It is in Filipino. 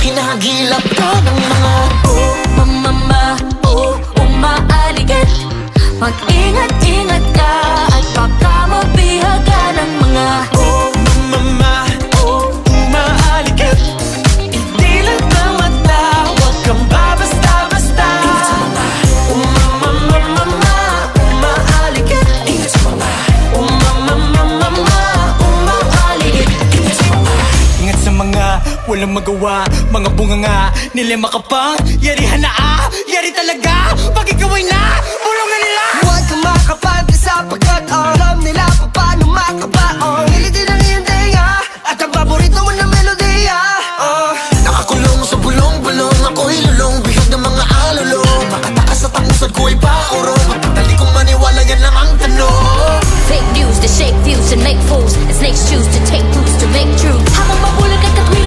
Hinahagilap ka ng mga mama, umaaligid. Mag-ingat-ingat ka at baka mabihagan ng mga mama, umaaligid. Hindi lang na mata, huwag kang babasta-basta. Ingat sa mga mama, umaaligid. Ingat sa mga mama, umaaligid. Ingat sa mga, ingat sa mga walang magawa, mga bunganga nila makapang yarihan na yari talaga. Pag ikaw ay na, bulungan nila. Huwag kang makapante sapagkat alam nila paano makapag